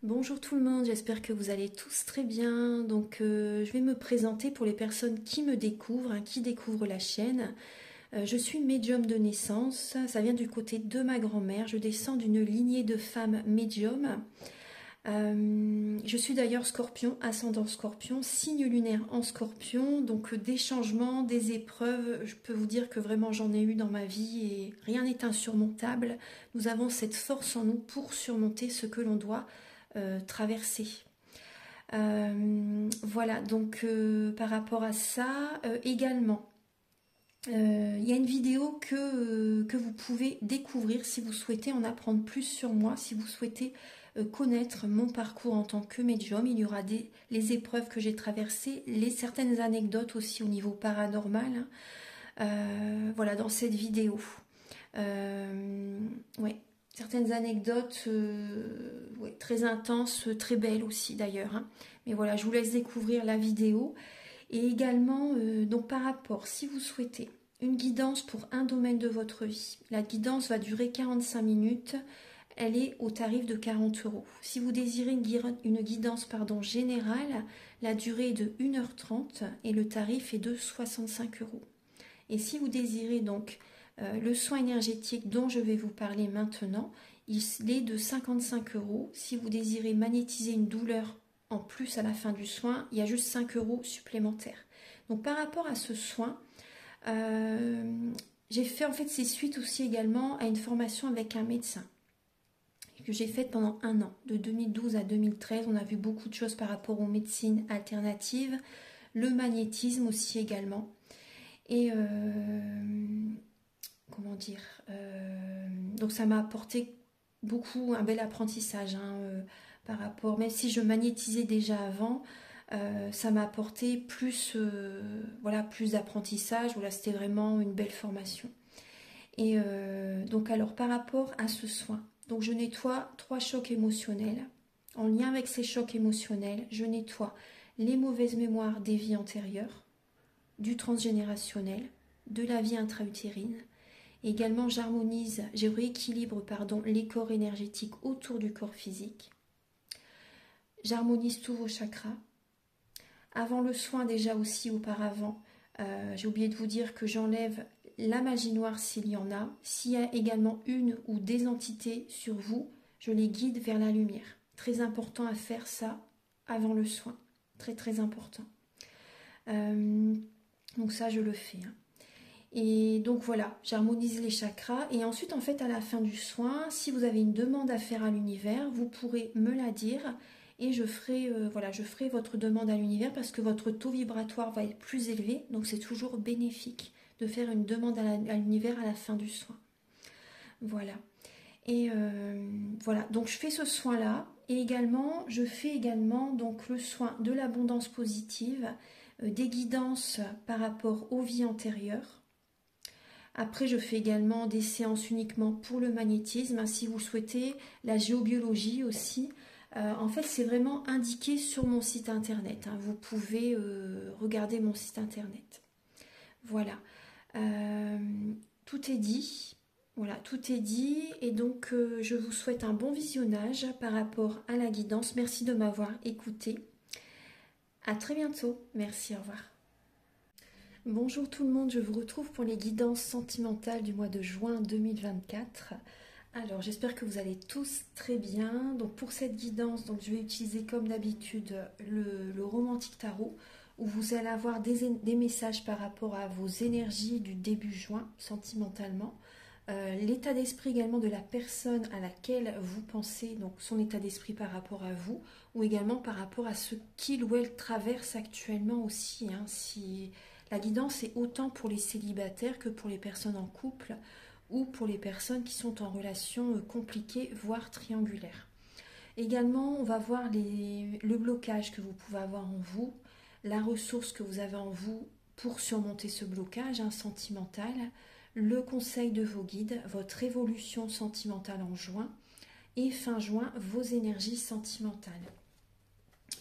Bonjour tout le monde, j'espère que vous allez tous très bien. Donc je vais me présenter pour les personnes qui me découvrent, qui découvrent la chaîne. Je suis médium de naissance, ça vient du côté de ma grand-mère. Je descends d'une lignée de femmes médiums. Je suis d'ailleurs scorpion, ascendant scorpion, signe lunaire en scorpion. Donc des changements, des épreuves, je peux vous dire que vraiment j'en ai eu dans ma vie et rien n'est insurmontable. Nous avons cette force en nous pour surmonter ce que l'on doit traverser. Voilà, donc par rapport à ça, également, il y a une vidéo que vous pouvez découvrir si vous souhaitez en apprendre plus sur moi, si vous souhaitez connaître mon parcours en tant que médium. Il y aura les épreuves que j'ai traversées, certaines anecdotes aussi au niveau paranormal. Voilà, dans cette vidéo. Ouais. Certaines anecdotes ouais, très intenses, très belles aussi d'ailleurs. Mais voilà, je vous laisse découvrir la vidéo. Et également, donc par rapport, si vous souhaitez une guidance pour un domaine de votre vie, la guidance va durer 45 minutes. Elle est au tarif de 40 €. Si vous désirez une guidance générale, la durée est de 1h30 et le tarif est de 65 €. Et si vous désirez donc le soin énergétique dont je vais vous parler maintenant, il est de 55 €. Si vous désirez magnétiser une douleur en plus à la fin du soin, il y a juste 5 € supplémentaires. Donc par rapport à ce soin, j'ai fait en fait c'est suite aussi également à une formation avec un médecin que j'ai faite pendant un an, de 2012 à 2013. On a vu beaucoup de choses par rapport aux médecines alternatives, le magnétisme aussi également. Et comment dire, donc ça m'a apporté beaucoup, un bel apprentissage par rapport, même si je magnétisais déjà avant, ça m'a apporté plus, voilà, plus d'apprentissage. Voilà, c'était vraiment une belle formation. Et donc alors par rapport à ce soin, donc je nettoie 3 chocs émotionnels. En lien avec ces chocs émotionnels, je nettoie les mauvaises mémoires des vies antérieures, du transgénérationnel, de la vie intra-utérine. Également, je rééquilibre les corps énergétiques autour du corps physique. J'harmonise tous vos chakras. Avant le soin, déjà aussi auparavant, j'ai oublié de vous dire que j'enlève la magie noire s'il y en a. S'il y a également une ou des entités sur vous, je les guide vers la lumière. Très important à faire ça avant le soin. Très très important. Donc ça, je le fais. Et donc voilà, j'harmonise les chakras. Et ensuite, en fait, à la fin du soin, si vous avez une demande à faire à l'univers, vous pourrez me la dire. Et je ferai votre demande à l'univers parce que votre taux vibratoire va être plus élevé. Donc c'est toujours bénéfique de faire une demande à l'univers à la fin du soin. Voilà. Et voilà, donc je fais ce soin-là. Et également, je fais également donc le soin de l'abondance positive, des guidances par rapport aux vies antérieures. Après, je fais également des séances uniquement pour le magnétisme. Si vous souhaitez, la géobiologie aussi. En fait, c'est vraiment indiqué sur mon site internet. Vous pouvez regarder mon site internet. Voilà. Tout est dit. Voilà, tout est dit. Et donc, je vous souhaite un bon visionnage par rapport à la guidance. Merci de m'avoir écouté. À très bientôt. Merci, au revoir. Bonjour tout le monde, je vous retrouve pour les guidances sentimentales du mois de juin 2024. Alors j'espère que vous allez tous très bien. Donc pour cette guidance, donc, je vais utiliser comme d'habitude le romantique tarot où vous allez avoir des messages par rapport à vos énergies du début juin sentimentalement. L'état d'esprit également de la personne à laquelle vous pensez, donc son état d'esprit par rapport à vous, ou également par rapport à ce qu'il ou elle traverse actuellement aussi. Si la guidance est autant pour les célibataires que pour les personnes en couple ou pour les personnes qui sont en relation compliquée, voire triangulaire. Également, on va voir le blocage que vous pouvez avoir en vous, la ressource que vous avez en vous pour surmonter ce blocage sentimental, le conseil de vos guides, votre évolution sentimentale en juin et fin juin, vos énergies sentimentales.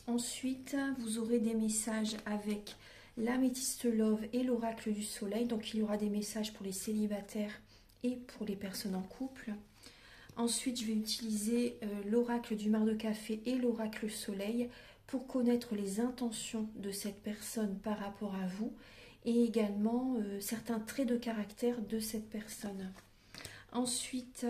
Ensuite, vous aurez des messages avec l'améthyste love et l'oracle du soleil. Donc, il y aura des messages pour les célibataires et pour les personnes en couple. Ensuite, je vais utiliser l'oracle du mar de café et l'oracle soleil pour connaître les intentions de cette personne par rapport à vous et également certains traits de caractère de cette personne. Ensuite,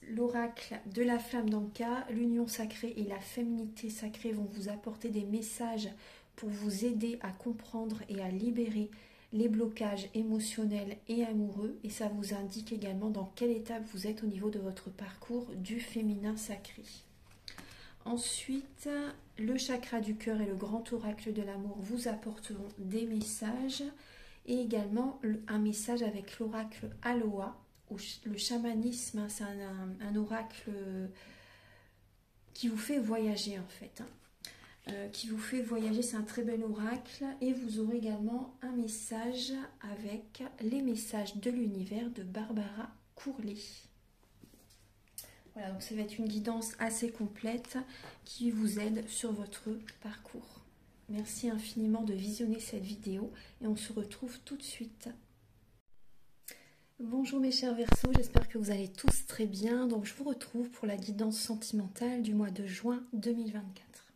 l'oracle de la flamme d'Anka, l'union sacrée et la féminité sacrée vont vous apporter des messages pour vous aider à comprendre et à libérer les blocages émotionnels et amoureux, et ça vous indique également dans quelle étape vous êtes au niveau de votre parcours du féminin sacré. Ensuite, le chakra du cœur et le grand oracle de l'amour vous apporteront des messages et également un message avec l'oracle Aloha. Le chamanisme, c'est un oracle qui vous fait voyager en fait. Qui vous fait voyager, c'est un très bel oracle. Et vous aurez également un message avec les messages de l'univers de Barbara Courlet. Voilà, donc ça va être une guidance assez complète qui vous aide sur votre parcours. Merci infiniment de visionner cette vidéo et on se retrouve tout de suite. Bonjour mes chers Verseaux, j'espère que vous allez tous très bien. Donc je vous retrouve pour la guidance sentimentale du mois de juin 2024.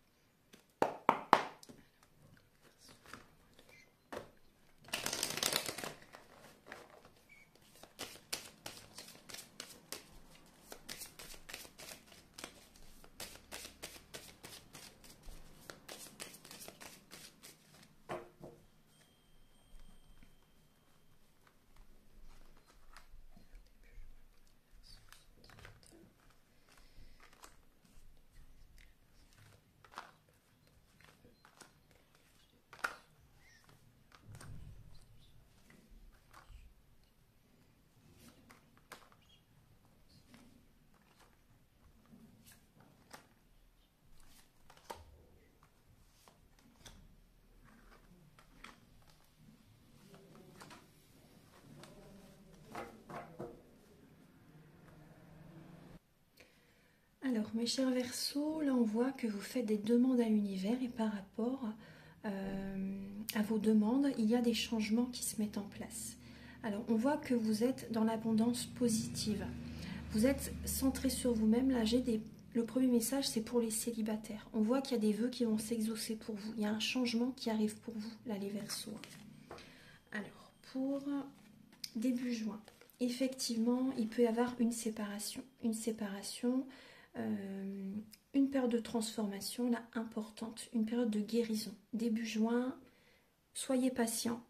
Alors mes chers Verseaux, là on voit que vous faites des demandes à l'univers et par rapport à vos demandes, il y a des changements qui se mettent en place. Alors on voit que vous êtes dans l'abondance positive. Vous êtes centré sur vous-même. Là le premier message c'est pour les célibataires. On voit qu'il y a des vœux qui vont s'exaucer pour vous. Il y a un changement qui arrive pour vous, là les Verseaux. Alors pour début juin, effectivement il peut y avoir une séparation. Une période de transformation là importante, une période de guérison. Début juin, soyez patient,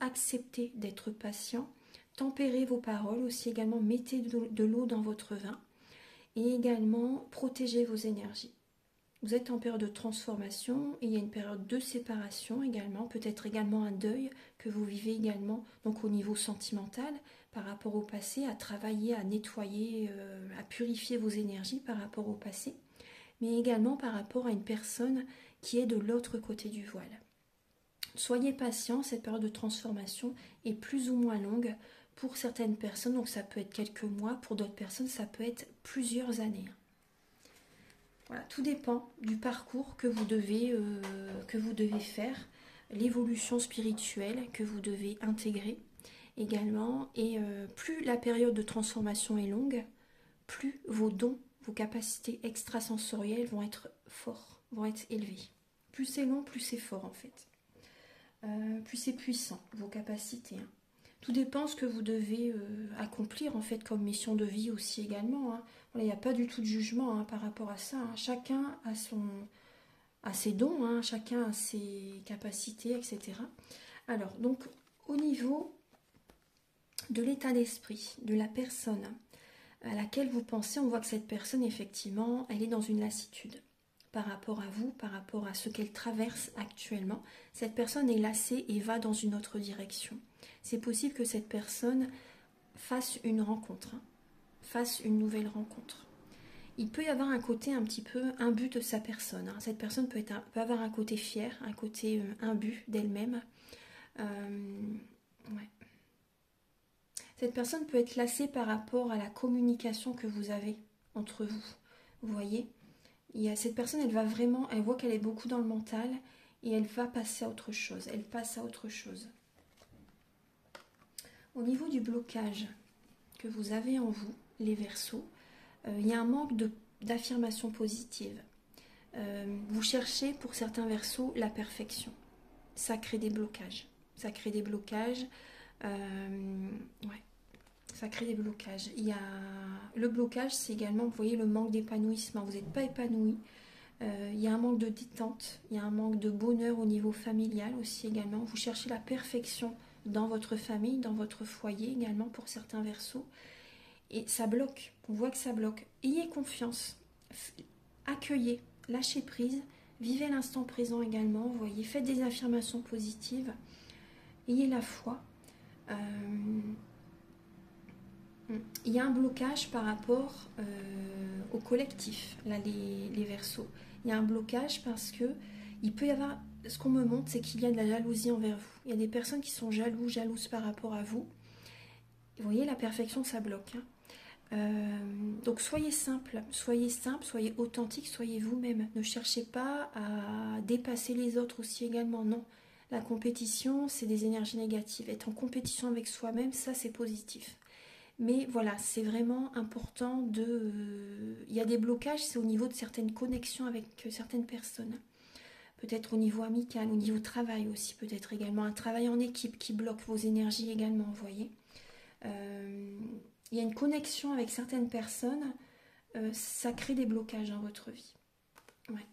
acceptez d'être patient, tempérez vos paroles, aussi également mettez de l'eau dans votre vin et également protégez vos énergies. Vous êtes en période de transformation et il y a une période de séparation également, peut-être également un deuil que vous vivez également donc au niveau sentimental par rapport au passé, à travailler, à nettoyer, à purifier vos énergies par rapport au passé, mais également par rapport à une personne qui est de l'autre côté du voile. Soyez patient, cette période de transformation est plus ou moins longue pour certaines personnes, donc ça peut être quelques mois, pour d'autres personnes ça peut être plusieurs années. Voilà, tout dépend du parcours que vous devez faire, l'évolution spirituelle que vous devez intégrer également. Et plus la période de transformation est longue, plus vos dons, vos capacités extrasensorielles vont être forts, vont être élevés. Plus c'est long, plus c'est fort en fait. Plus c'est puissant, vos capacités. Hein. Tout dépend ce que vous devez accomplir en fait comme mission de vie aussi également. Hein. Voilà, il n'y a pas du tout de jugement hein, par rapport à ça. Hein. Chacun a ses dons, hein, chacun a ses capacités, etc. Alors, donc, au niveau de l'état d'esprit de la personne à laquelle vous pensez, on voit que cette personne, effectivement, elle est dans une lassitude par rapport à vous, par rapport à ce qu'elle traverse actuellement. Cette personne est lassée et va dans une autre direction. C'est possible que cette personne fasse une rencontre, hein, fasse une nouvelle rencontre. Il peut y avoir un côté un petit peu imbu de sa personne. Hein. Cette personne peut avoir un côté fier, un côté imbu d'elle-même. Ouais. Cette personne peut être lassée par rapport à la communication que vous avez entre vous. Vous voyez ? Cette personne, elle voit qu'elle est beaucoup dans le mental et elle va passer à autre chose. Elle passe à autre chose. Au niveau du blocage que vous avez en vous, les Verseaux, il y a un manque d'affirmation positive. Vous cherchez pour certains Verseaux la perfection. Ça crée des blocages. Ça crée des blocages. Ouais, ça crée des blocages. Il y a... Le blocage, c'est également, vous voyez, le manque d'épanouissement. Vous n'êtes pas épanoui. Il y a un manque de détente. Il y a un manque de bonheur au niveau familial aussi également. Vous cherchez la perfection dans votre famille, dans votre foyer également pour certains Verseaux. Et ça bloque. On voit que ça bloque. Ayez confiance. Accueillez. Lâchez prise. Vivez l'instant présent également. Vous voyez, faites des affirmations positives. Ayez la foi. Il y a un blocage par rapport au collectif, là, les Verseaux. Il y a un blocage parce que il peut y avoir, ce qu'on me montre, c'est qu'il y a de la jalousie envers vous. Il y a des personnes qui sont jalouses par rapport à vous. Vous voyez, la perfection, ça bloque. Donc soyez simple, soyez authentique, soyez vous-même. Ne cherchez pas à dépasser les autres aussi également, non. La compétition, c'est des énergies négatives. Être en compétition avec soi-même, ça c'est positif. Mais voilà, c'est vraiment important de... Il y a des blocages, c'est au niveau de certaines connexions avec certaines personnes. Peut-être au niveau amical, au niveau travail aussi, peut-être également un travail en équipe qui bloque vos énergies également, vous voyez. Il y a une connexion avec certaines personnes, ça crée des blocages dans votre vie. Ouais.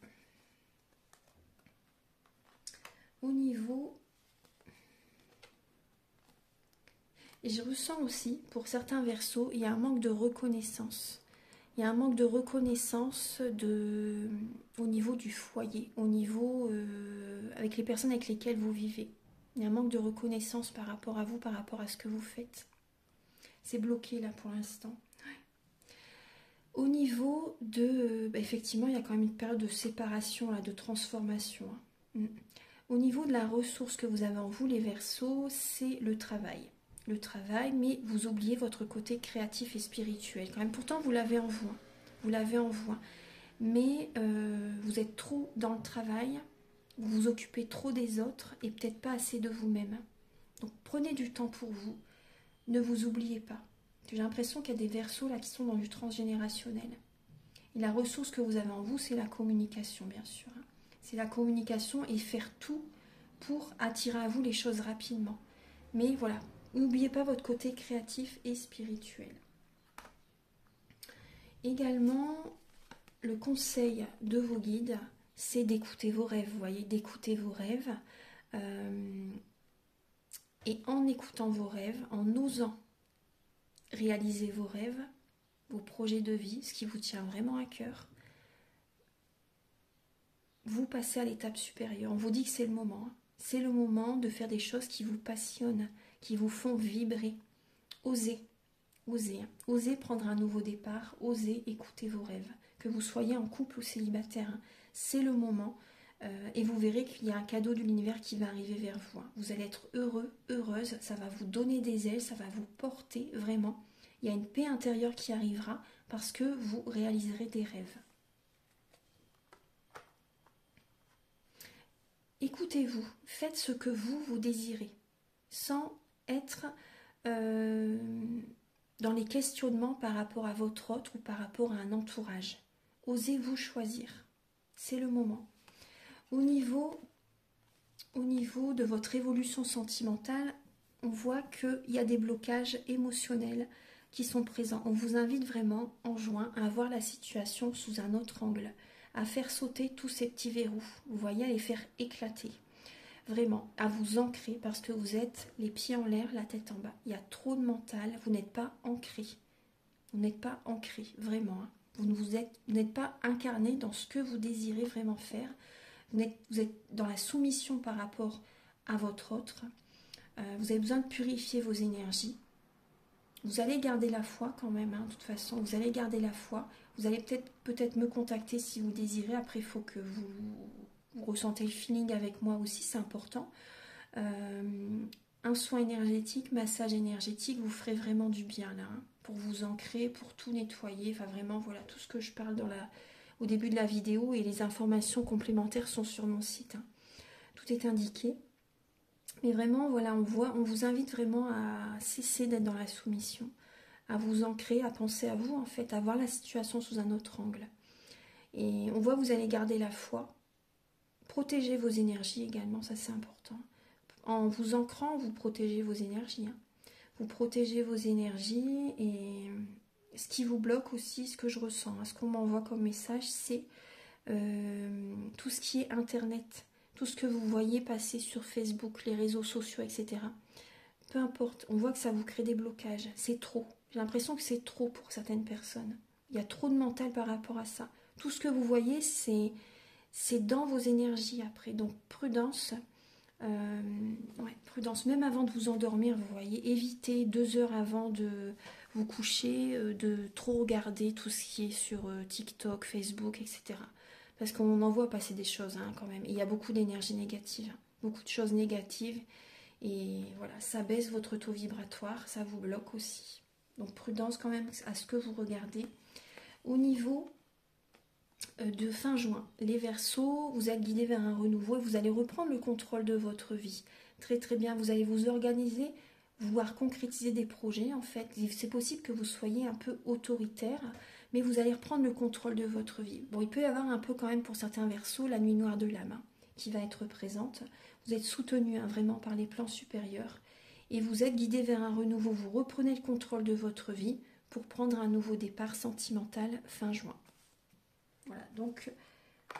Au niveau... Et je ressens aussi, pour certains Verseaux, il y a un manque de reconnaissance. Il y a un manque de reconnaissance au niveau du foyer, au niveau avec les personnes avec lesquelles vous vivez. Il y a un manque de reconnaissance par rapport à vous, par rapport à ce que vous faites. C'est bloqué là pour l'instant. Au niveau de... effectivement, il y a quand même une période de séparation, là, de transformation. Au niveau de la ressource que vous avez en vous, les Verseaux, c'est le travail. Le travail, mais vous oubliez votre côté créatif et spirituel. Quand même, pourtant, vous l'avez en vous. Vous l'avez en vous. Mais vous êtes trop dans le travail, vous vous occupez trop des autres et peut-être pas assez de vous-même. Donc, prenez du temps pour vous. Ne vous oubliez pas. J'ai l'impression qu'il y a des Verseaux là qui sont dans du transgénérationnel. Et la ressource que vous avez en vous, c'est la communication, bien sûr. C'est la communication et faire tout pour attirer à vous les choses rapidement. Mais voilà, n'oubliez pas votre côté créatif et spirituel. Également, le conseil de vos guides, c'est d'écouter vos rêves. Vous voyez, d'écouter vos rêves. Et en écoutant vos rêves, en osant réaliser vos rêves, vos projets de vie, ce qui vous tient vraiment à cœur, vous passez à l'étape supérieure. On vous dit que c'est le moment. C'est le moment de faire des choses qui vous passionnent, qui vous font vibrer. Osez, osez. Osez prendre un nouveau départ, osez écouter vos rêves. Que vous soyez en couple ou célibataire, c'est le moment. Et vous verrez qu'il y a un cadeau de l'univers qui va arriver vers vous. Vous allez être heureux, heureuse, ça va vous donner des ailes, ça va vous porter vraiment. Il y a une paix intérieure qui arrivera parce que vous réaliserez des rêves. Écoutez-vous, faites ce que vous désirez, sans être dans les questionnements par rapport à votre autre ou par rapport à un entourage. Osez vous choisir, c'est le moment. Au niveau de votre évolution sentimentale, on voit qu'il y a des blocages émotionnels qui sont présents. On vous invite vraiment en juin à voir la situation sous un autre angle, à faire sauter tous ces petits verrous, vous voyez, à les faire éclater. Vraiment, à vous ancrer parce que vous êtes les pieds en l'air, la tête en bas. Il y a trop de mental, vous n'êtes pas ancré. Vous n'êtes pas ancré, vraiment. Vous n'êtes pas incarné dans ce que vous désirez vraiment faire. Vous êtes dans la soumission par rapport à votre autre. Vous avez besoin de purifier vos énergies. Vous allez garder la foi quand même, de toute façon. Vous allez garder la foi. Vous allez peut-être me contacter si vous désirez. Après, il faut que vous ressentez le feeling avec moi aussi, c'est important. Un soin énergétique, massage énergétique, vous ferez vraiment du bien là, pour vous ancrer, pour tout nettoyer. Enfin vraiment, voilà tout ce que je parle au début de la vidéo et les informations complémentaires sont sur mon site. Tout est indiqué. Mais vraiment, voilà, on vous invite vraiment à cesser d'être dans la soumission, à vous ancrer, à penser à vous en fait, à voir la situation sous un autre angle. Et on voit que vous allez garder la foi, protéger vos énergies également, ça c'est important. En vous ancrant, vous protégez vos énergies. Hein. Vous protégez vos énergies et ce qui vous bloque aussi, ce que je ressens, hein, ce qu'on m'envoie comme message, c'est tout ce qui est internet, tout ce que vous voyez passer sur Facebook, les réseaux sociaux, etc. Peu importe, on voit que ça vous crée des blocages, c'est trop. J'ai l'impression que c'est trop pour certaines personnes. Il y a trop de mental par rapport à ça. Tout ce que vous voyez, c'est dans vos énergies après. Donc prudence, prudence. Même avant de vous endormir, vous voyez, évitez 2 heures avant de vous coucher, de trop regarder tout ce qui est sur TikTok, Facebook, etc. Parce qu'on en voit passer des choses hein, quand même. Et il y a beaucoup d'énergie négative, beaucoup de choses négatives. Et voilà, ça baisse votre taux vibratoire, ça vous bloque aussi. Donc prudence quand même à ce que vous regardez. Au niveau de fin juin, les Verseaux, vous êtes guidés vers un renouveau et vous allez reprendre le contrôle de votre vie. Très très bien, vous allez vous organiser, vouloir concrétiser des projets en fait. C'est possible que vous soyez un peu autoritaire, mais vous allez reprendre le contrôle de votre vie. Bon, il peut y avoir un peu quand même pour certains Verseaux la nuit noire de l'âme hein, qui va être présente. Vous êtes soutenu hein, vraiment par les plans supérieurs et vous êtes guidé vers un renouveau. Vous reprenez le contrôle de votre vie pour prendre un nouveau départ sentimental fin juin. Voilà, donc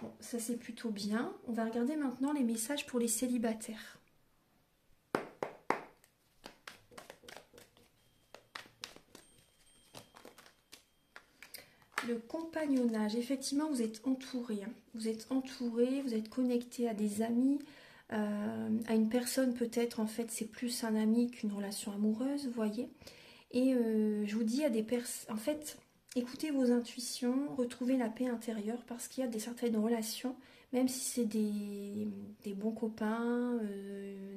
bon, ça c'est plutôt bien. On va regarder maintenant les messages pour les célibataires. Le compagnonnage, effectivement vous êtes entouré. Hein. Vous êtes entouré, vous êtes connecté à des amis, à une personne peut-être, en fait c'est plus un ami qu'une relation amoureuse, vous voyez. Et je vous dis à des personnes, en fait, écoutez vos intuitions, retrouvez la paix intérieure parce qu'il y a certaines relations, même si c'est des bons copains,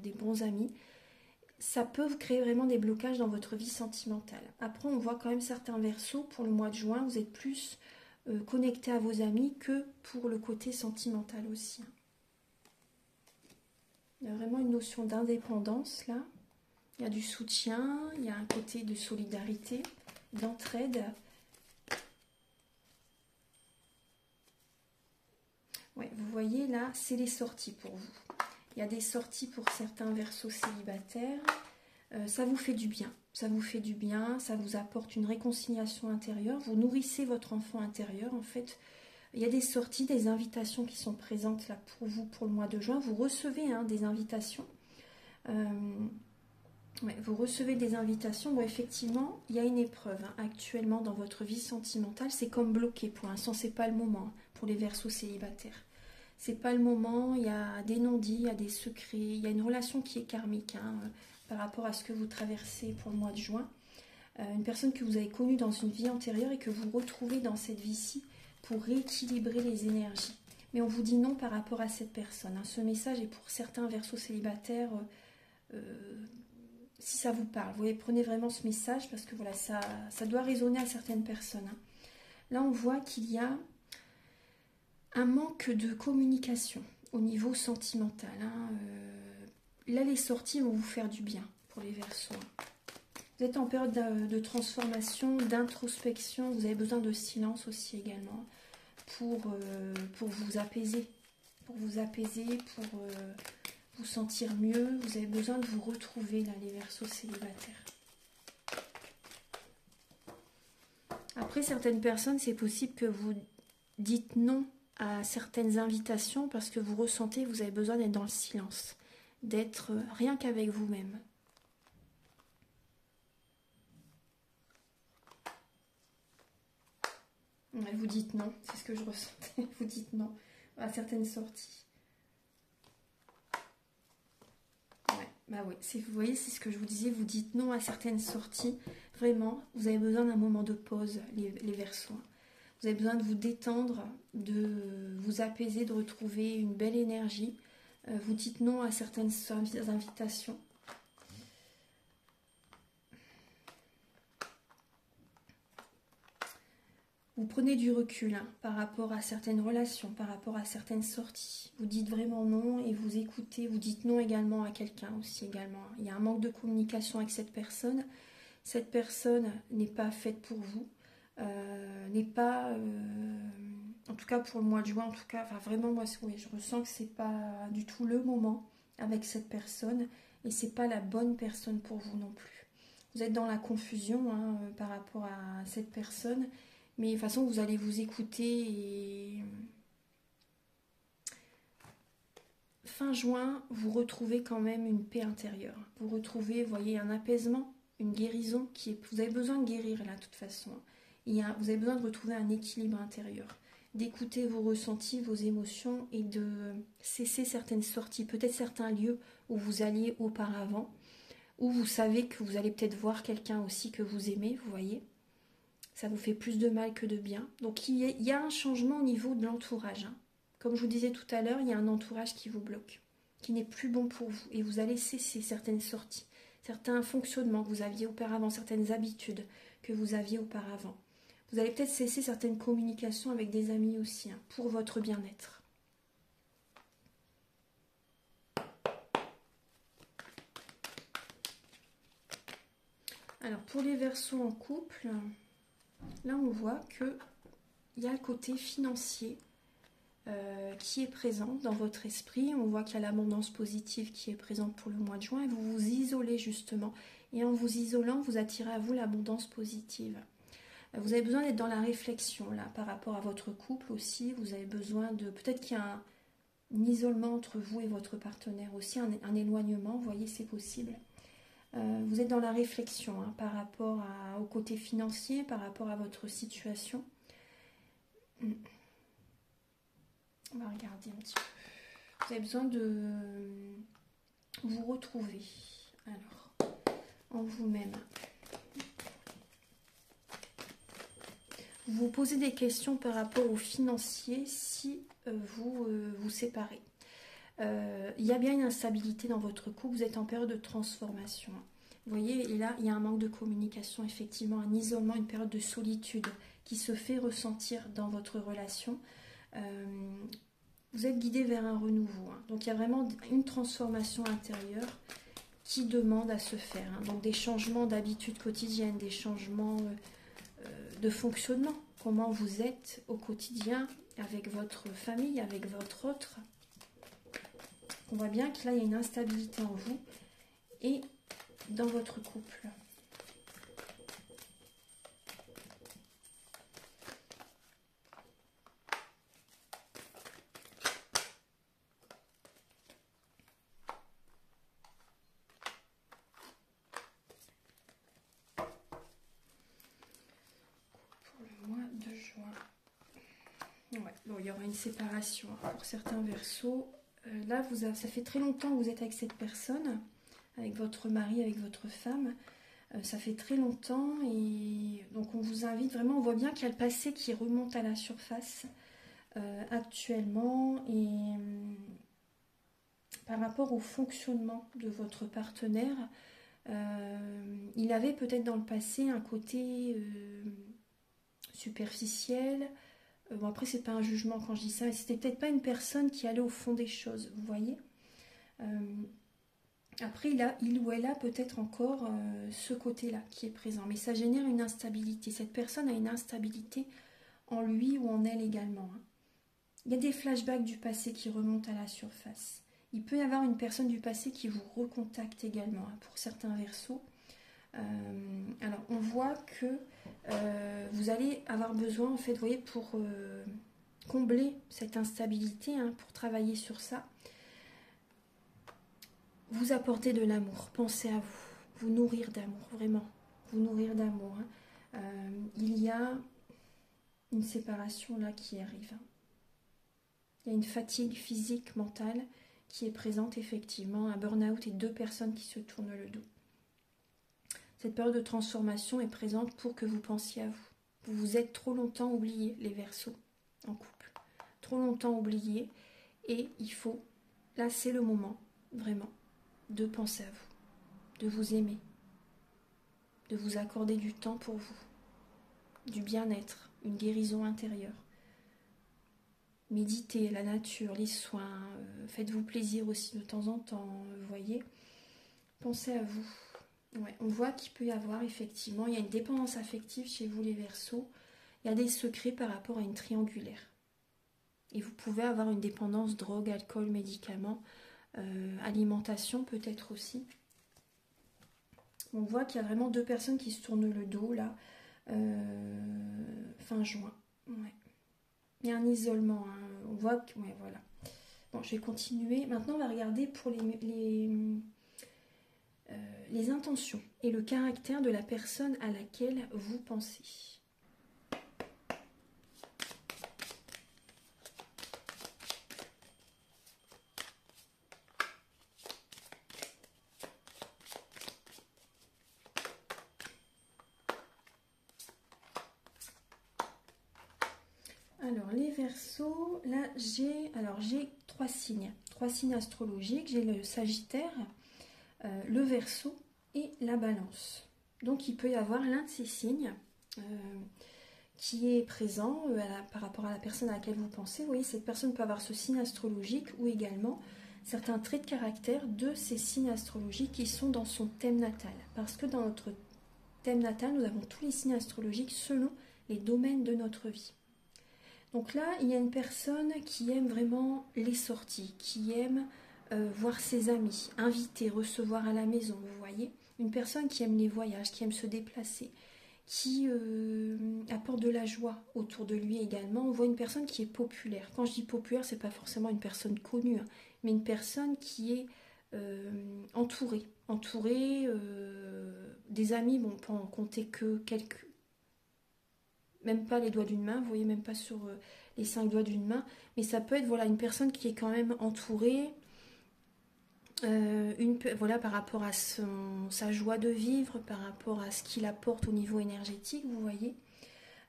des bons amis, ça peut créer vraiment des blocages dans votre vie sentimentale. Après, on voit quand même certains Verseaux, pour le mois de juin, vous êtes plus connecté à vos amis que pour le côté sentimental aussi. Il y a vraiment une notion d'indépendance là. Il y a du soutien, il y a un côté de solidarité, d'entraide. Ouais, vous voyez là, c'est les sorties pour vous. Il y a des sorties pour certains Verseaux célibataires. Ça vous fait du bien. Ça vous fait du bien, ça vous apporte une réconciliation intérieure. Vous nourrissez votre enfant intérieur en fait. Il y a des sorties, des invitations qui sont présentes là pour vous pour le mois de juin. Vous recevez hein, des invitations. Ouais, vous recevez des invitations. Bon, effectivement, il y a une épreuve hein, actuellement dans votre vie sentimentale. C'est comme bloqué pour l'instant. C'est pas le moment hein, pour les Verseaux célibataires. C'est pas le moment. Il y a des non-dits, il y a des secrets. Il y a une relation qui est karmique hein, par rapport à ce que vous traversez pour le mois de juin. Une personne que vous avez connue dans une vie antérieure et que vous retrouvez dans cette vie-ci pour rééquilibrer les énergies. Mais on vous dit non par rapport à cette personne. Hein. Ce message est pour certains Verseaux célibataires. Si ça vous parle, vous voyez, prenez vraiment ce message parce que voilà, ça doit résonner à certaines personnes. Hein. Là, on voit qu'il y a un manque de communication au niveau sentimental. Hein. Là, les sorties vont vous faire du bien pour les Verseaux. Hein. Vous êtes en période de transformation, d'introspection. Vous avez besoin de silence aussi également pour vous apaiser. Pour vous apaiser, pour vous sentir mieux. Vous avez besoin de vous retrouver, là, les Verseaux célibataires. Après, certaines personnes, c'est possible que vous dites non à certaines invitations parce que vous ressentez, vous avez besoin d'être dans le silence, d'être rien qu'avec vous-même. Vous dites non, c'est ce que je ressentais, vous dites non à certaines sorties. Ouais, bah oui, vous voyez, c'est ce que je vous disais, vous dites non à certaines sorties. Vraiment, vous avez besoin d'un moment de pause, les Verseaux. Vous avez besoin de vous détendre, de vous apaiser, de retrouver une belle énergie. Vous dites non à certaines invitations. Vous prenez du recul hein, par rapport à certaines relations, par rapport à certaines sorties. Vous dites vraiment non et vous écoutez. Vous dites non également à quelqu'un aussi également. Il y a un manque de communication avec cette personne. Cette personne n'est pas faite pour vous, n'est pas, en tout cas pour le mois de juin, en tout cas, enfin vraiment moi oui, je ressens que c'est pas du tout le moment avec cette personne et c'est pas la bonne personne pour vous non plus. Vous êtes dans la confusion hein, par rapport à cette personne, mais de toute façon vous allez vous écouter et fin juin, vous retrouvez quand même une paix intérieure. Vous retrouvez, vous voyez, un apaisement, une guérison qui est... Vous avez besoin de guérir là, de toute façon. Vous avez besoin de retrouver un équilibre intérieur, d'écouter vos ressentis, vos émotions et de cesser certaines sorties, peut-être certains lieux où vous alliez auparavant, où vous savez que vous allez peut-être voir quelqu'un aussi que vous aimez, vous voyez. Ça vous fait plus de mal que de bien. Donc il y a un changement au niveau de l'entourage. Hein. Comme je vous disais tout à l'heure, il y a un entourage qui vous bloque, qui n'est plus bon pour vous. Et vous allez cesser certaines sorties, certains fonctionnements que vous aviez auparavant, certaines habitudes que vous aviez auparavant. Vous allez peut-être cesser certaines communications avec des amis aussi, hein, pour votre bien-être. Alors pour les Verseaux en couple, là on voit que il y a le côté financier qui est présent dans votre esprit. On voit qu'il y a l'abondance positive qui est présente pour le mois de juin et vous vous isolez justement. Et en vous isolant, vous attirez à vous l'abondance positive. Vous avez besoin d'être dans la réflexion là par rapport à votre couple aussi. Vous avez besoin de... Peut-être qu'il y a un isolement entre vous et votre partenaire aussi, un éloignement, vous voyez, c'est possible. Vous êtes dans la réflexion hein, par rapport au côté financier, par rapport à votre situation. On va regarder un petit peu. Vous avez besoin de vous retrouver. Alors, en vous-même. Vous posez des questions par rapport au financier si vous vous séparez. Il y a bien une instabilité dans votre couple, vous êtes en période de transformation. Vous voyez, et là, il y a un manque de communication, effectivement, un isolement, une période de solitude qui se fait ressentir dans votre relation. Vous êtes guidé vers un renouveau. Hein. Donc, il y a vraiment une transformation intérieure qui demande à se faire. Hein. Donc, des changements d'habitudes quotidiennes, des changements de fonctionnement. Comment vous êtes au quotidien avec votre famille, avec votre autre. On voit bien que là, il y a une instabilité en vous et dans votre couple. Pour le mois de juin. Ouais, bon, il y aura une séparation pour certains Verseaux. Là, ça fait très longtemps que vous êtes avec cette personne, avec votre mari, avec votre femme. Ça fait très longtemps et donc on vous invite vraiment, on voit bien qu'il y a le passé qui remonte à la surface actuellement et par rapport au fonctionnement de votre partenaire, il avait peut-être dans le passé un côté superficiel. Bon, après, c'est pas un jugement quand je dis ça, c'était peut-être pas une personne qui allait au fond des choses, vous voyez. Après, il ou elle a peut-être encore ce côté-là qui est présent, mais ça génère une instabilité. Cette personne a une instabilité en lui ou en elle également. Hein. Il y a des flashbacks du passé qui remontent à la surface. Il peut y avoir une personne du passé qui vous recontacte également, hein, pour certains Verseaux. Alors, on voit que vous allez avoir besoin, en fait, vous voyez, pour combler cette instabilité, hein, pour travailler sur ça, vous apporter de l'amour, pensez à vous, vous nourrir d'amour, vraiment, vous nourrir d'amour. Hein. Il y a une séparation là qui arrive. Il y a une fatigue physique, mentale qui est présente effectivement, un burn-out et 2 personnes qui se tournent le dos. Cette période de transformation est présente pour que vous pensiez à vous. Vous vous êtes trop longtemps oubliés, les Verseaux, en couple. Trop longtemps oubliés et il faut, là c'est le moment, vraiment, de penser à vous, de vous aimer, de vous accorder du temps pour vous, du bien-être, une guérison intérieure. Méditez, la nature, les soins, faites-vous plaisir aussi de temps en temps, vous voyez. Pensez à vous. Ouais, on voit qu'il peut y avoir effectivement, il y a une dépendance affective chez vous les Verseaux. Il y a des secrets par rapport à une triangulaire. Et vous pouvez avoir une dépendance drogue, alcool, médicaments, alimentation peut-être aussi. On voit qu'il y a vraiment deux personnes qui se tournent le dos là, fin juin. Ouais. Il y a un isolement, hein. On voit que, ouais, voilà. Bon, je vais continuer. Maintenant, on va regarder pour les intentions et le caractère de la personne à laquelle vous pensez. Alors, les Verseaux, là, j'ai trois signes astrologiques. J'ai le Sagittaire, le Verseau et la Balance. Donc, il peut y avoir l'un de ces signes qui est présent par rapport à la personne à laquelle vous pensez. Vous voyez, cette personne peut avoir ce signe astrologique ou également certains traits de caractère de ces signes astrologiques qui sont dans son thème natal. Parce que dans notre thème natal, nous avons tous les signes astrologiques selon les domaines de notre vie. Donc là, il y a une personne qui aime vraiment les sorties, qui aime voir ses amis, inviter, recevoir à la maison, vous voyez. Une personne qui aime les voyages, qui aime se déplacer, qui apporte de la joie autour de lui également. On voit une personne qui est populaire. Quand je dis populaire, c'est pas forcément une personne connue, hein, mais une personne qui est entourée. Des amis, bon, on peut en compter que quelques, même pas les doigts d'une main, vous voyez, même pas sur les 5 doigts d'une main, mais ça peut être voilà, une personne qui est quand même entourée, voilà, par rapport à sa joie de vivre, par rapport à ce qu'il apporte au niveau énergétique, vous voyez.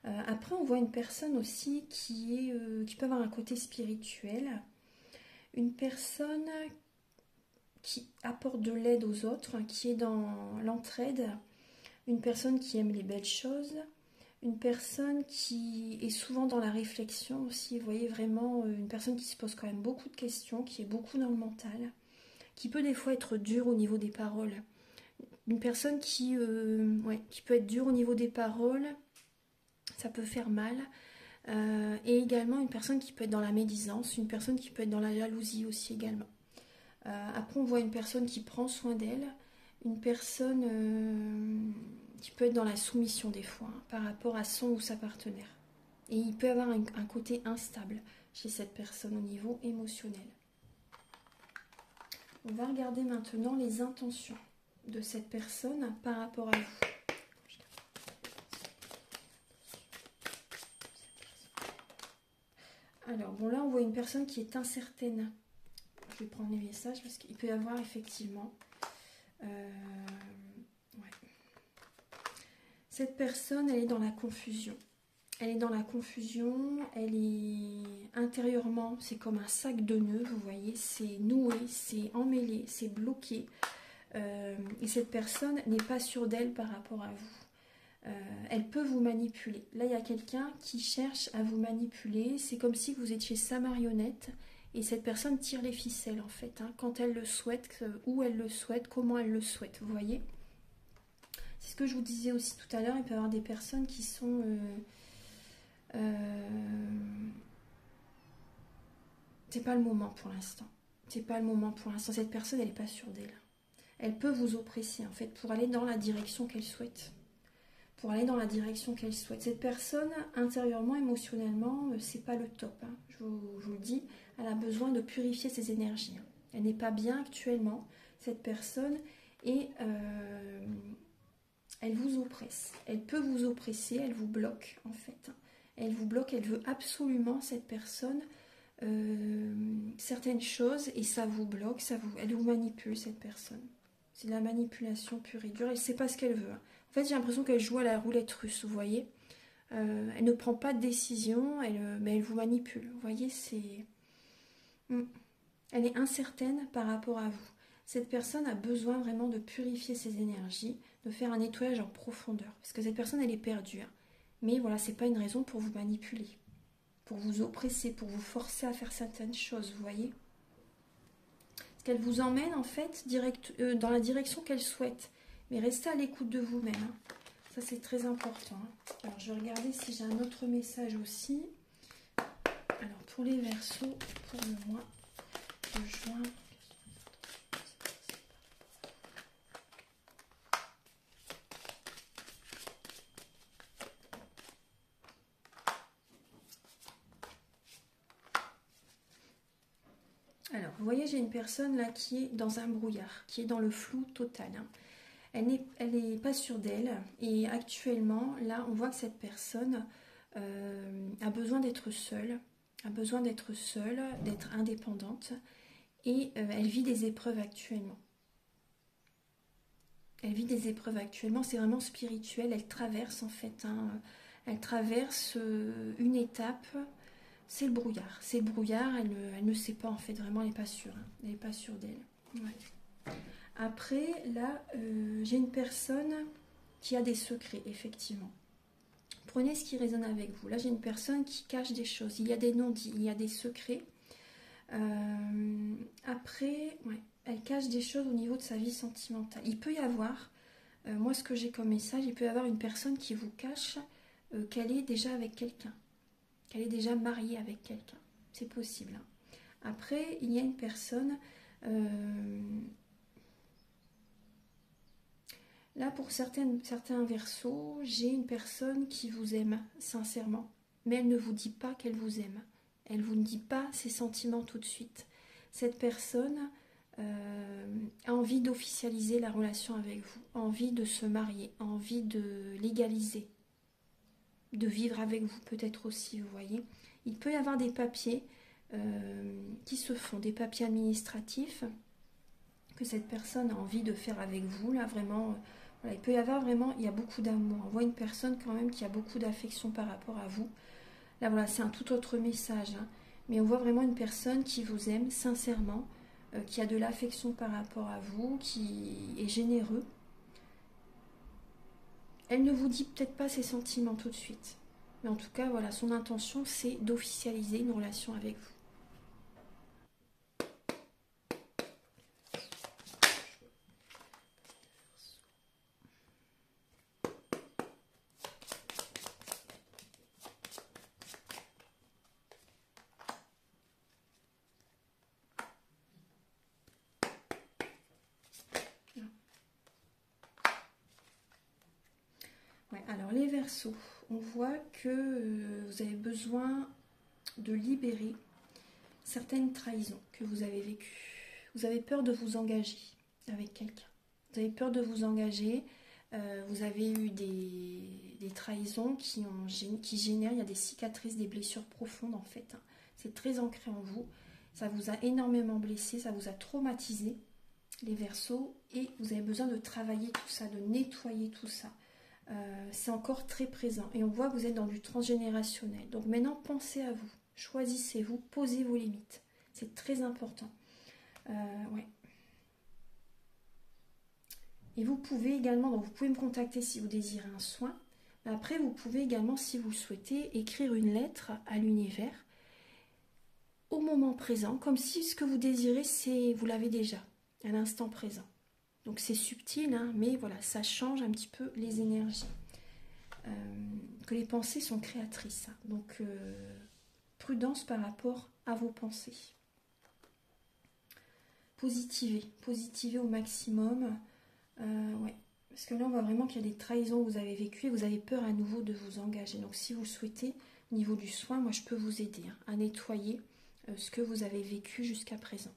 Après, on voit une personne aussi qui peut avoir un côté spirituel, une personne qui apporte de l'aide aux autres, qui est dans l'entraide, une personne qui aime les belles choses, une personne qui est souvent dans la réflexion aussi, vous voyez, vraiment une personne qui se pose quand même beaucoup de questions, qui est beaucoup dans le mental, qui peut des fois être dure au niveau des paroles. Une personne qui peut être dure au niveau des paroles, ça peut faire mal. Et également une personne qui peut être dans la médisance, une personne qui peut être dans la jalousie aussi également. Après, on voit une personne qui prend soin d'elle, une personne qui peut être dans la soumission des fois, hein, par rapport à son ou sa partenaire. Et il peut avoir un côté instable chez cette personne au niveau émotionnel. On va regarder maintenant les intentions de cette personne par rapport à vous. Alors, bon, là, on voit une personne qui est incertaine. Je vais prendre les messages parce qu'il peut y avoir effectivement... Cette personne, elle est dans la confusion. Elle est dans la confusion, elle est intérieurement, c'est comme un sac de nœuds, vous voyez, c'est noué, c'est emmêlé, c'est bloqué. Et cette personne n'est pas sûre d'elle par rapport à vous. Elle peut vous manipuler. Là, il y a quelqu'un qui cherche à vous manipuler. C'est comme si vous étiez sa marionnette et cette personne tire les ficelles en fait. Hein, quand elle le souhaite, où elle le souhaite, comment elle le souhaite, vous voyez. C'est ce que je vous disais aussi tout à l'heure. Il peut y avoir des personnes qui sont... c'est pas le moment pour l'instant. C'est pas le moment pour l'instant. Cette personne, elle n'est pas sûre d'elle. Elle peut vous oppresser en fait pour aller dans la direction qu'elle souhaite. Pour aller dans la direction qu'elle souhaite. Cette personne, intérieurement, émotionnellement, c'est pas le top. Hein. Je vous le dis, elle a besoin de purifier ses énergies. Hein. Elle n'est pas bien actuellement, cette personne, et elle vous oppresse. Elle peut vous oppresser, elle vous bloque en fait. Elle vous bloque, elle veut absolument, cette personne, certaines choses, et ça vous bloque, elle vous manipule, cette personne. C'est de la manipulation pure et dure, elle ne sait pas ce qu'elle veut. Hein. En fait, j'ai l'impression qu'elle joue à la roulette russe, vous voyez. Elle ne prend pas de décision, mais elle vous manipule. Vous voyez, c'est... Elle est incertaine par rapport à vous. Cette personne a besoin vraiment de purifier ses énergies, de faire un nettoyage en profondeur. Parce que cette personne, elle est perdue. Hein. Mais voilà, c'est pas une raison pour vous manipuler, pour vous oppresser, pour vous forcer à faire certaines choses, vous voyez. Parce qu'elle vous emmène en fait dans la direction qu'elle souhaite. Mais restez à l'écoute de vous-même. Hein. Ça, c'est très important. Hein. Alors, je vais regarder si j'ai un autre message aussi. Alors, pour les Verseaux, pour le mois de juin. Alors, vous voyez, j'ai une personne là qui est dans un brouillard, qui est dans le flou total. Hein. Elle n'est pas sûre d'elle. Et actuellement, là, on voit que cette personne a besoin d'être seule, d'être indépendante. Et elle vit des épreuves actuellement. Elle vit des épreuves actuellement, c'est vraiment spirituel. Elle traverse en fait, hein, elle traverse une étape. C'est le brouillard. C'est le brouillard, elle ne sait pas en fait, vraiment elle n'est pas sûre. Hein. Elle n'est pas sûre d'elle. Ouais. Après, là, j'ai une personne qui a des secrets, effectivement. Prenez ce qui résonne avec vous. Là, j'ai une personne qui cache des choses. Il y a des non-dits, il y a des secrets. Après, ouais, elle cache des choses au niveau de sa vie sentimentale. Il peut y avoir, moi ce que j'ai comme message, il peut y avoir une personne qui vous cache qu'elle est déjà avec quelqu'un. Qu'elle est déjà mariée avec quelqu'un. C'est possible. Hein. Après, il y a une personne... là, pour certains Verseaux, j'ai une personne qui vous aime sincèrement. Mais elle ne vous dit pas qu'elle vous aime. Elle ne vous dit pas ses sentiments tout de suite. Cette personne a envie d'officialiser la relation avec vous. A envie de se marier. A envie de légaliser. De vivre avec vous peut-être aussi, vous voyez. Il peut y avoir des papiers qui se font, des papiers administratifs que cette personne a envie de faire avec vous, là vraiment, voilà, il peut y avoir vraiment, il y a beaucoup d'amour, on voit une personne quand même qui a beaucoup d'affection par rapport à vous, là voilà, c'est un tout autre message, hein. Mais on voit vraiment une personne qui vous aime sincèrement, qui a de l'affection par rapport à vous, qui est généreux. Elle ne vous dit peut-être pas ses sentiments tout de suite, mais en tout cas, voilà, son intention, c'est d'officialiser une relation avec vous. Alors les Verseaux, on voit que vous avez besoin de libérer certaines trahisons que vous avez vécues. Vous avez peur de vous engager avec quelqu'un. Vous avez peur de vous engager. Vous avez eu des trahisons qui génèrent, il y a des cicatrices, des blessures profondes en fait. Hein. C'est très ancré en vous. Ça vous a énormément blessé, ça vous a traumatisé, les Verseaux. Et vous avez besoin de travailler tout ça, de nettoyer tout ça. C'est encore très présent et on voit que vous êtes dans du transgénérationnel. Donc maintenant, pensez à vous, choisissez-vous, posez vos limites. C'est très important. Ouais. Et vous pouvez également, donc vous pouvez me contacter si vous désirez un soin. Après, vous pouvez également, si vous le souhaitez, écrire une lettre à l'univers au moment présent, comme si ce que vous désirez, vous l'avez déjà, à l'instant présent. Donc c'est subtil, hein, mais voilà, ça change un petit peu les énergies. Que les pensées sont créatrices. Hein. Donc prudence par rapport à vos pensées. Positivez au maximum. Ouais. Parce que là, on voit vraiment qu'il y a des trahisons que vous avez vécues et vous avez peur à nouveau de vous engager. Donc si vous le souhaitez, au niveau du soin, moi je peux vous aider hein, à nettoyer ce que vous avez vécu jusqu'à présent.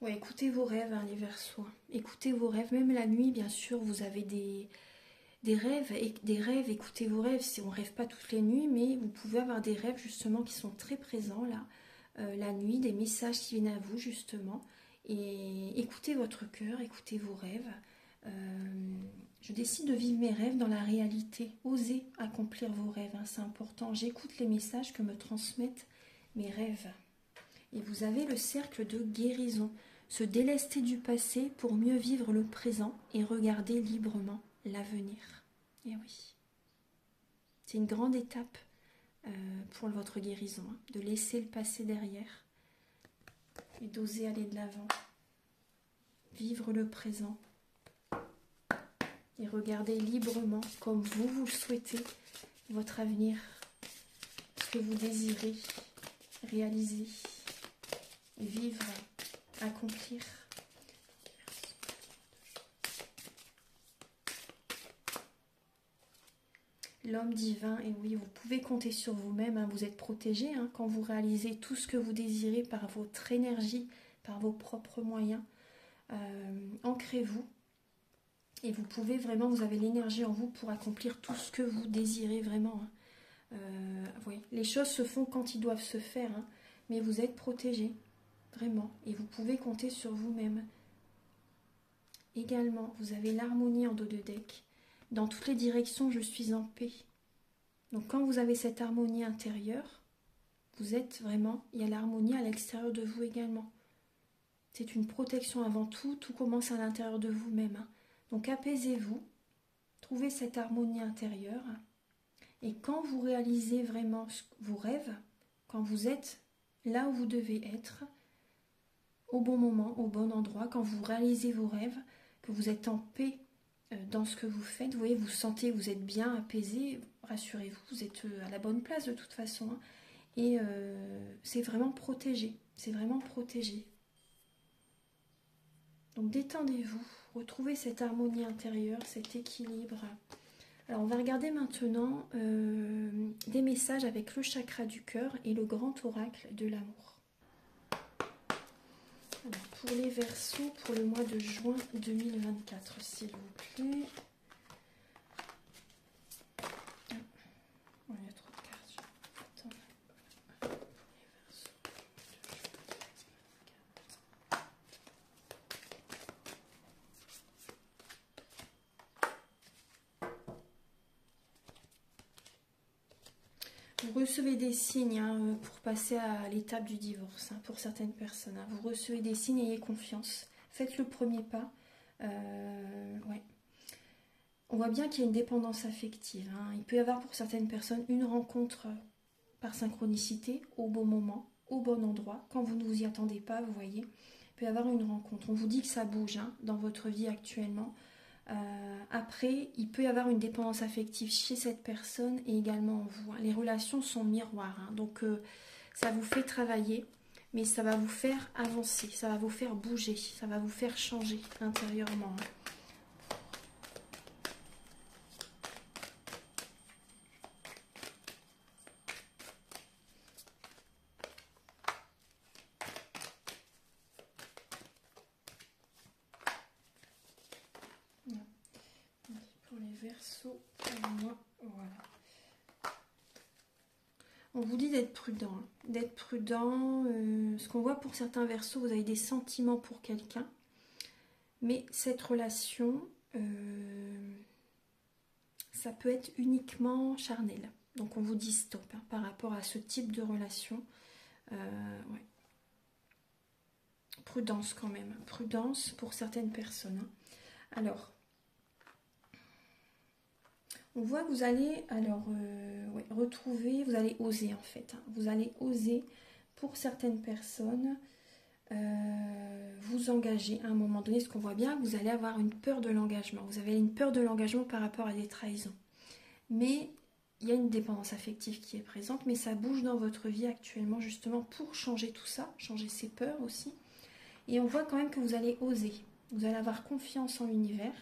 Ouais, écoutez vos rêves, hein, les Verseaux. Écoutez vos rêves, même la nuit, bien sûr, vous avez des rêves, écoutez vos rêves. On ne rêve pas toutes les nuits, mais vous pouvez avoir des rêves justement qui sont très présents là, la nuit, des messages qui viennent à vous justement. Et écoutez votre cœur, écoutez vos rêves. Je décide de vivre mes rêves dans la réalité. Osez accomplir vos rêves, hein, c'est important. J'écoute les messages que me transmettent mes rêves. Et vous avez le cercle de guérison. Se délester du passé pour mieux vivre le présent et regarder librement l'avenir. Et oui. C'est une grande étape pour votre guérison, hein, de laisser le passé derrière et d'oser aller de l'avant. Vivre le présent et regarder librement, comme vous le souhaitez, votre avenir, ce que vous désirez réaliser, vivre, accomplir. L'homme divin, et oui, vous pouvez compter sur vous-même, hein, vous êtes protégé hein, quand vous réalisez tout ce que vous désirez par votre énergie, par vos propres moyens. Ancrez-vous et vous pouvez vraiment, vous avez l'énergie en vous pour accomplir tout ce que vous désirez vraiment. Hein. Oui, les choses se font quand ils doivent se faire, hein, mais vous êtes protégé, vraiment, et vous pouvez compter sur vous-même. Également, vous avez l'harmonie en dos de deck. Dans toutes les directions, je suis en paix. Donc quand vous avez cette harmonie intérieure, vous êtes vraiment, il y a l'harmonie à l'extérieur de vous également. C'est une protection avant tout, tout commence à l'intérieur de vous-même. Hein. Donc apaisez-vous, trouvez cette harmonie intérieure. Et quand vous réalisez vraiment vos rêves, quand vous êtes là où vous devez être, au bon moment, au bon endroit, quand vous réalisez vos rêves, que vous êtes en paix dans ce que vous faites, vous voyez, vous sentez, vous êtes bien apaisé, rassurez-vous, vous êtes à la bonne place de toute façon. Hein. Et c'est vraiment protégé, c'est vraiment protégé. Donc détendez-vous, retrouvez cette harmonie intérieure, cet équilibre. Alors on va regarder maintenant des messages avec le chakra du cœur et le grand oracle de l'amour. Alors pour les Verseaux, pour le mois de juin 2024, s'il vous plaît. Oh, il y a trop de cartes. Attends. Pour les Verseaux. Vous recevez des signes hein, pour passer à l'étape du divorce, hein, pour certaines personnes. Hein. Vous recevez des signes, ayez confiance. Faites le premier pas. Ouais. On voit bien qu'il y a une dépendance affective. Hein. Il peut y avoir pour certaines personnes une rencontre par synchronicité, au bon moment, au bon endroit. Quand vous ne vous y attendez pas, vous voyez, il peut y avoir une rencontre. On vous dit que ça bouge hein, dans votre vie actuellement. Après, il peut y avoir une dépendance affective chez cette personne et également en vous. Hein. Les relations sont miroirs, hein. Donc ça vous fait travailler, mais ça va vous faire avancer, ça va vous faire bouger, ça va vous faire changer intérieurement. Hein. Pour les Verseaux, moi, voilà. On vous dit d'être prudent, hein. D'être prudent. Ce qu'on voit pour certains Verseaux, vous avez des sentiments pour quelqu'un, mais cette relation, ça peut être uniquement charnel. Donc on vous dit stop hein, par rapport à ce type de relation. Ouais. Prudence quand même, prudence pour certaines personnes. Hein. Alors, on voit que vous allez ouais, retrouver, vous allez oser en fait. Hein. Vous allez oser pour certaines personnes vous engager à un moment donné. Ce qu'on voit bien, vous allez avoir une peur de l'engagement. Vous avez une peur de l'engagement par rapport à des trahisons. Mais il y a une dépendance affective qui est présente, mais ça bouge dans votre vie actuellement justement pour changer tout ça, changer ses peurs aussi. Et on voit quand même que vous allez oser. Vous allez avoir confiance en l'univers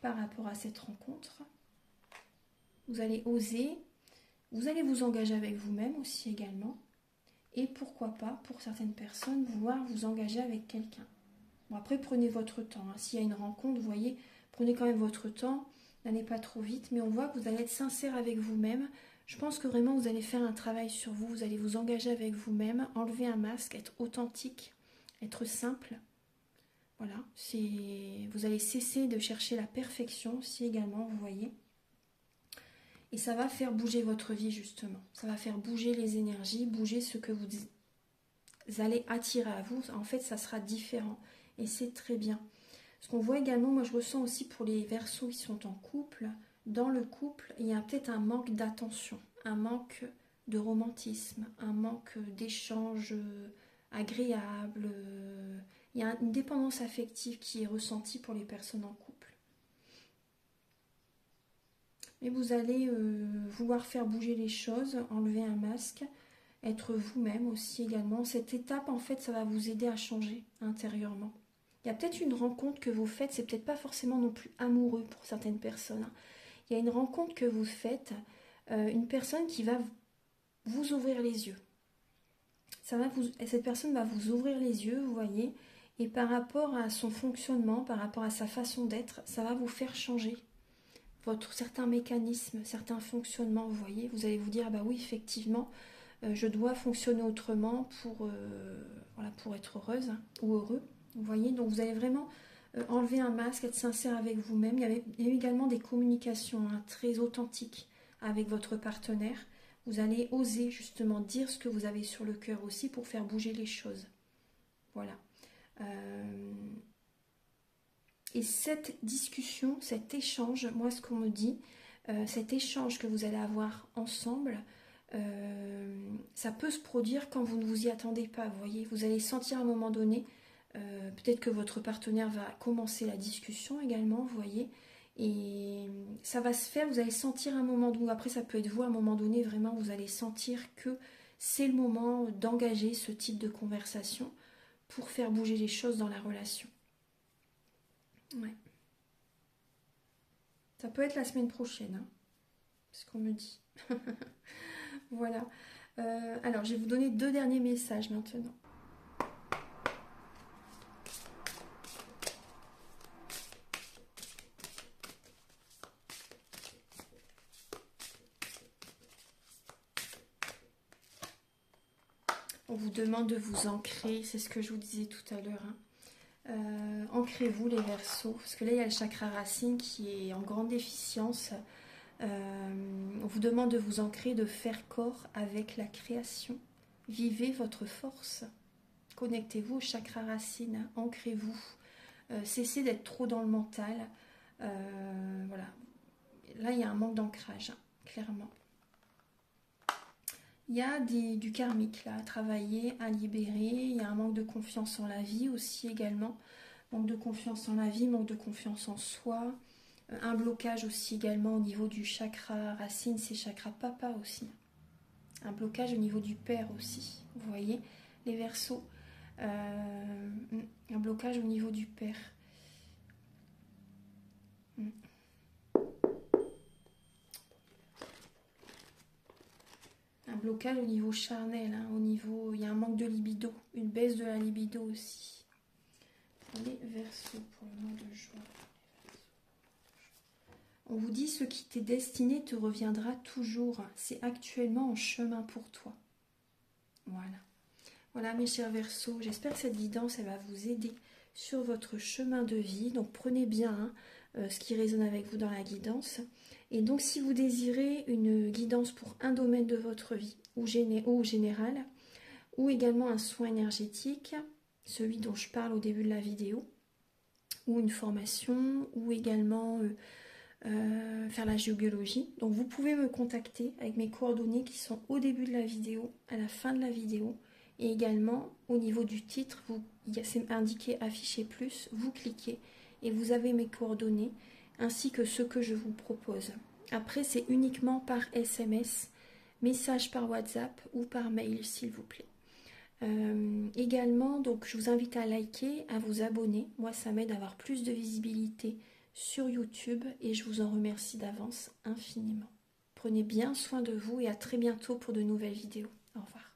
par rapport à cette rencontre. Vous allez oser, vous allez vous engager avec vous-même aussi également. Et pourquoi pas, pour certaines personnes, vouloir vous engager avec quelqu'un. Bon, après, prenez votre temps. Hein. S'il y a une rencontre, vous voyez, prenez quand même votre temps. N'allez pas trop vite. Mais on voit que vous allez être sincère avec vous-même. Je pense que vraiment, vous allez faire un travail sur vous. Vous allez vous engager avec vous-même, enlever un masque, être authentique, être simple. Voilà, vous allez cesser de chercher la perfection aussi également, vous voyez. Et ça va faire bouger votre vie justement. Ça va faire bouger les énergies, bouger ce que vous allez attirer à vous. En fait, ça sera différent. Et c'est très bien. Ce qu'on voit également, moi je ressens aussi pour les Verseaux qui sont en couple. Dans le couple, il y a peut-être un manque d'attention, un manque de romantisme, un manque d'échanges agréables. Il y a une dépendance affective qui est ressentie pour les personnes en couple. Mais vous allez vouloir faire bouger les choses, enlever un masque, être vous-même aussi également. Cette étape, en fait, ça va vous aider à changer intérieurement. Il y a peut-être une rencontre que vous faites, c'est peut-être pas forcément non plus amoureux pour certaines personnes. Il y a une rencontre que vous faites, une personne qui va vous ouvrir les yeux. Cette personne va vous ouvrir les yeux, vous voyez, et par rapport à son fonctionnement, par rapport à sa façon d'être, ça va vous faire changer certains mécanismes, certains fonctionnements, vous voyez. Vous allez vous dire, ah bah oui, effectivement, je dois fonctionner autrement voilà, pour être heureuse ou heureux. Vous voyez, donc vous allez vraiment enlever un masque, être sincère avec vous-même. Il y a eu également des communications très authentiques avec votre partenaire. Vous allez oser justement dire ce que vous avez sur le cœur aussi pour faire bouger les choses. Voilà. Et cette discussion, cet échange, moi ce qu'on me dit, cet échange que vous allez avoir ensemble, ça peut se produire quand vous ne vous y attendez pas, vous voyez. Vous allez sentir à un moment donné, peut-être que votre partenaire va commencer la discussion également, vous voyez. Et ça va se faire, vous allez sentir un moment donné, après ça peut être vous à un moment donné, vraiment vous allez sentir que c'est le moment d'engager ce type de conversation pour faire bouger les choses dans la relation. Ouais. Ça peut être la semaine prochaine, hein, c'est ce qu'on me dit. Voilà. Alors, je vais vous donner 2 derniers messages maintenant. On vous demande de vous ancrer, c'est ce que je vous disais tout à l'heure. Hein. Ancrez-vous les Verseaux, parce que là, il y a le chakra racine qui est en grande déficience. On vous demande de vous ancrer, de faire corps avec la création. Vivez votre force. Connectez-vous au chakra racine, ancrez-vous. Cessez d'être trop dans le mental. Voilà. Là, il y a un manque d'ancrage, hein, clairement. Il y a du karmique là, à travailler, à libérer. Il y a un manque de confiance en la vie aussi également. Manque de confiance en la vie, manque de confiance en soi. Un blocage aussi également au niveau du chakra racine, c'est chakra papa aussi. Un blocage au niveau du père aussi. Vous voyez, les Verseaux. Un blocage au niveau du père. Un blocage au niveau charnel, hein, il y a un manque de libido, une baisse de la libido aussi. Les Verseaux pour le mois de juin. On vous dit, ce qui t'est destiné te reviendra toujours. C'est actuellement en chemin pour toi. Voilà. Voilà mes chers Verseaux, j'espère que cette guidance elle va vous aider sur votre chemin de vie. Donc prenez bien ce qui résonne avec vous dans la guidance. Et donc si vous désirez une guidance pour un domaine de votre vie ou général, ou également un soin énergétique, celui dont je parle au début de la vidéo, ou une formation, ou également faire la géobiologie. Donc vous pouvez me contacter avec mes coordonnées qui sont au début de la vidéo, à la fin de la vidéo. Et également, au niveau du titre, c'est indiqué afficher plus, vous cliquez et vous avez mes coordonnées ainsi que ce que je vous propose. Après, c'est uniquement par SMS, message par WhatsApp ou par mail, s'il vous plaît. Également, donc, je vous invite à liker, à vous abonner. Moi, ça m'aide à avoir plus de visibilité sur YouTube et je vous en remercie d'avance infiniment. Prenez bien soin de vous et à très bientôt pour de nouvelles vidéos. Au revoir.